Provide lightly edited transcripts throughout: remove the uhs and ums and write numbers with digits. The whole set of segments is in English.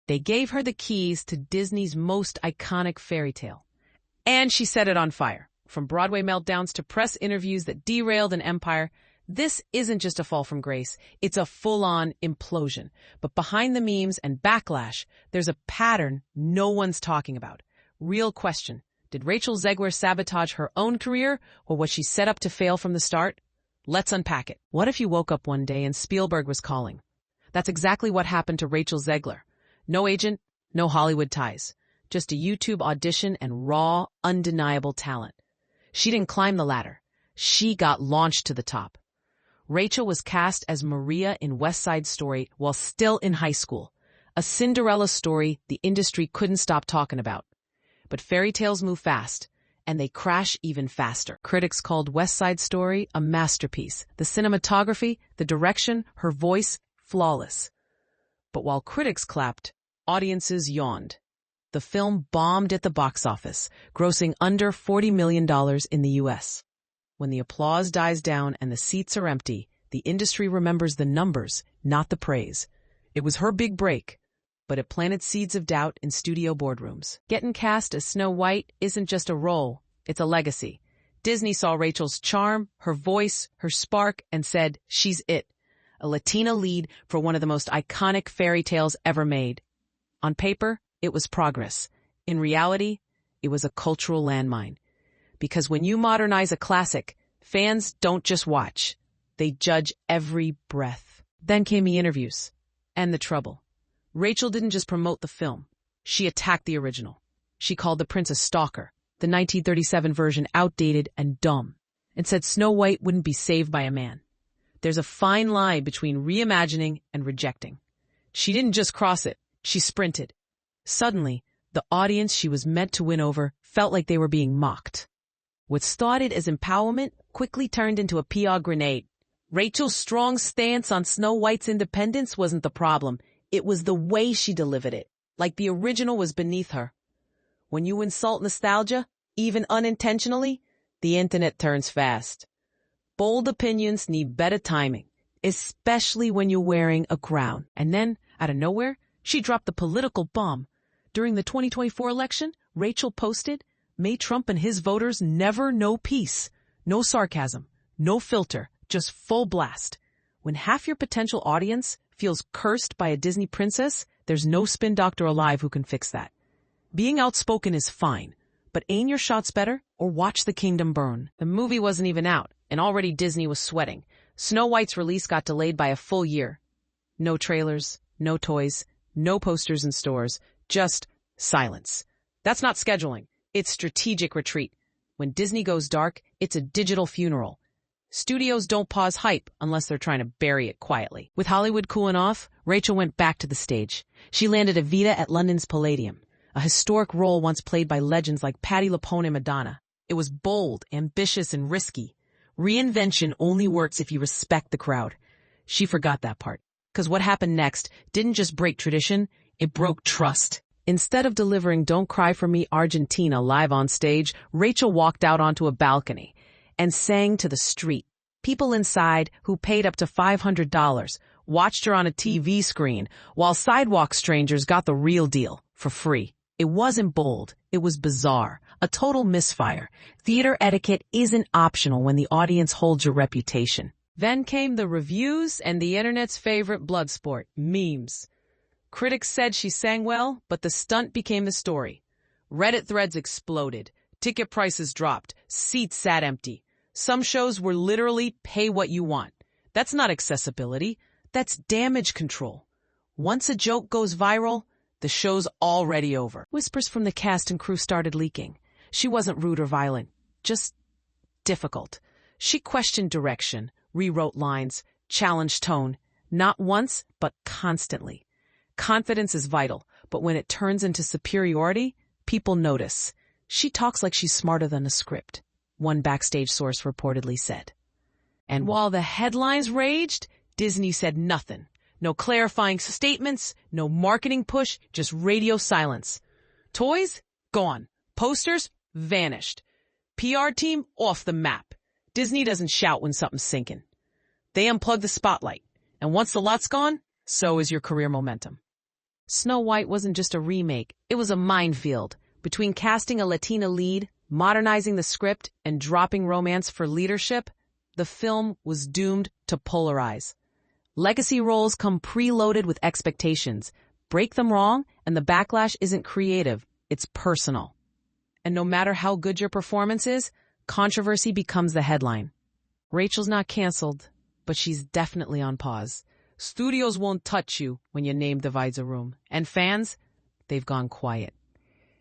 They gave her the keys to Disney's most iconic fairy tale. And she set it on fire. From Broadway meltdowns to press interviews that derailed an empire, this isn't just a fall from grace, it's a full-on implosion. But behind the memes and backlash, there's a pattern no one's talking about. Real question, did Rachel Zegler sabotage her own career, or was she set up to fail from the start? Let's unpack it. What if you woke up one day and Spielberg was calling? That's exactly what happened to Rachel Zegler. No agent, no Hollywood ties. Just a YouTube audition and raw, undeniable talent. She didn't climb the ladder. She got launched to the top. Rachel was cast as Maria in West Side Story while still in high school. A Cinderella story the industry couldn't stop talking about. But fairy tales move fast, and they crash even faster. Critics called West Side Story a masterpiece. The cinematography, the direction, her voice, flawless. But while critics clapped, audiences yawned. The film bombed at the box office, grossing under $40 million in the U.S. When the applause dies down and the seats are empty, the industry remembers the numbers, not the praise. It was her big break, but it planted seeds of doubt in studio boardrooms. Getting cast as Snow White isn't just a role, it's a legacy. Disney saw Rachel's charm, her voice, her spark, and said, she's it. A Latina lead for one of the most iconic fairy tales ever made. On paper, it was progress. In reality, it was a cultural landmine. Because when you modernize a classic, fans don't just watch. They judge every breath. Then came the interviews. And the trouble. Rachel didn't just promote the film. She attacked the original. She called the prince a stalker, the 1937 version outdated and dumb, and said Snow White wouldn't be saved by a man. There's a fine line between reimagining and rejecting. She didn't just cross it. She sprinted. Suddenly, the audience she was meant to win over felt like they were being mocked. What started as empowerment quickly turned into a PR grenade. Rachel's strong stance on Snow White's independence wasn't the problem. It was the way she delivered it, like the original was beneath her. When you insult nostalgia, even unintentionally, the internet turns fast. Bold opinions need better timing, especially when you're wearing a crown. And then, out of nowhere, she dropped the political bomb. During the 2024 election, Rachel posted, "May Trump and his voters never know peace." No sarcasm, no filter, just full blast. When half your potential audience feels cursed by a Disney princess, there's no spin doctor alive who can fix that. Being outspoken is fine, but aim your shots better or watch the kingdom burn. The movie wasn't even out, and already Disney was sweating. Snow White's release got delayed by a full year. No trailers, no toys, no posters in stores, just silence. That's not scheduling. It's strategic retreat. When Disney goes dark, it's a digital funeral. Studios don't pause hype unless they're trying to bury it quietly. With Hollywood cooling off, Rachel went back to the stage. She landed Evita at London's Palladium, a historic role once played by legends like Patti LuPone and Madonna. It was bold, ambitious, and risky. Reinvention only works if you respect the crowd. She forgot that part. Because what happened next didn't just break tradition, it broke trust. Instead of delivering Don't Cry For Me Argentina live on stage, Rachel walked out onto a balcony and sang to the street. People inside, who paid up to $500, watched her on a TV screen, while sidewalk strangers got the real deal, for free. It wasn't bold, it was bizarre, a total misfire. Theater etiquette isn't optional when the audience holds your reputation. Then came the reviews and the internet's favorite blood sport, memes. Critics said she sang well, but the stunt became the story. Reddit threads exploded. Ticket prices dropped. Seats sat empty. Some shows were literally pay what you want. That's not accessibility. That's damage control. Once a joke goes viral, the show's already over. Whispers from the cast and crew started leaking. She wasn't rude or violent, just difficult. She questioned direction, rewrote lines, challenged tone, not once, but constantly. Confidence is vital, but when it turns into superiority, people notice. She talks like she's smarter than a script, one backstage source reportedly said. And while the headlines raged, Disney said nothing. No clarifying statements, no marketing push, just radio silence. Toys? Gone. Posters? Vanished. PR team? Off the map. Disney doesn't shout when something's sinking. They unplug the spotlight. And once the lot's gone, so is your career momentum. Snow White wasn't just a remake, it was a minefield. Between casting a Latina lead, modernizing the script, and dropping romance for leadership, the film was doomed to polarize. Legacy roles come preloaded with expectations. Break them wrong, and the backlash isn't creative, it's personal. And no matter how good your performance is, controversy becomes the headline. Rachel's not canceled, but she's definitely on pause. Studios won't touch you when your name divides a room. And fans, they've gone quiet.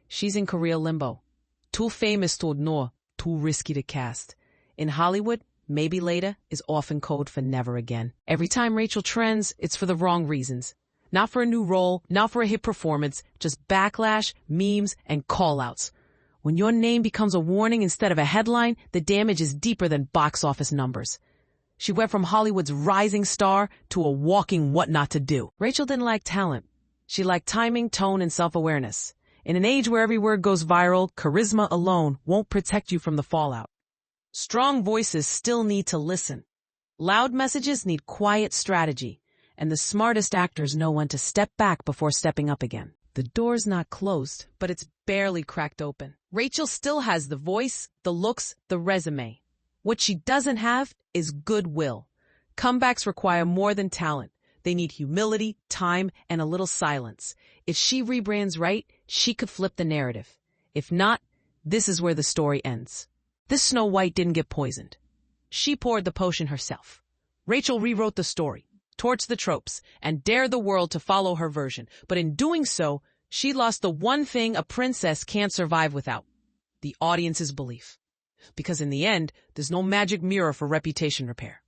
She's in career limbo. Too famous to ignore, too risky to cast. In Hollywood, maybe later is often code for never again. Every time Rachel trends, it's for the wrong reasons. Not for a new role, not for a hit performance, just backlash, memes, and call-outs. When your name becomes a warning instead of a headline, the damage is deeper than box office numbers. She went from Hollywood's rising star to a walking what not to do. Rachel didn't lack talent. She lacked timing, tone, and self-awareness. In an age where every word goes viral, charisma alone won't protect you from the fallout. Strong voices still need to listen. Loud messages need quiet strategy. And the smartest actors know when to step back before stepping up again. The door's not closed, but it's barely cracked open. Rachel still has the voice, the looks, the resume. What she doesn't have is goodwill. Comebacks require more than talent. They need humility, time, and a little silence. If she rebrands right, she could flip the narrative. If not, this is where the story ends. This Snow White didn't get poisoned. She poured the potion herself. Rachel rewrote the story, torched the tropes, and dared the world to follow her version. But in doing so, she lost the one thing a princess can't survive without: the audience's belief. Because in the end, there's no magic mirror for reputation repair.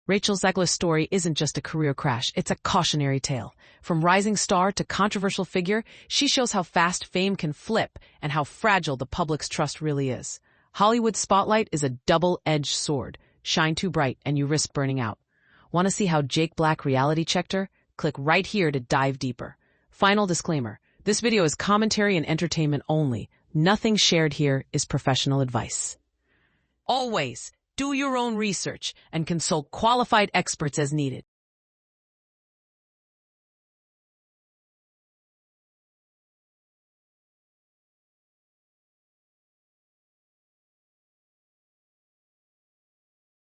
Rachel Zegler's story isn't just a career crash, it's a cautionary tale. From rising star to controversial figure, she shows how fast fame can flip and how fragile the public's trust really is. Hollywood's spotlight is a double-edged sword. Shine too bright and you risk burning out. Want to see how Jake Black reality checked her? Click right here to dive deeper. Final disclaimer: this video is commentary and entertainment only. Nothing shared here is professional advice. Always do your own research and consult qualified experts as needed.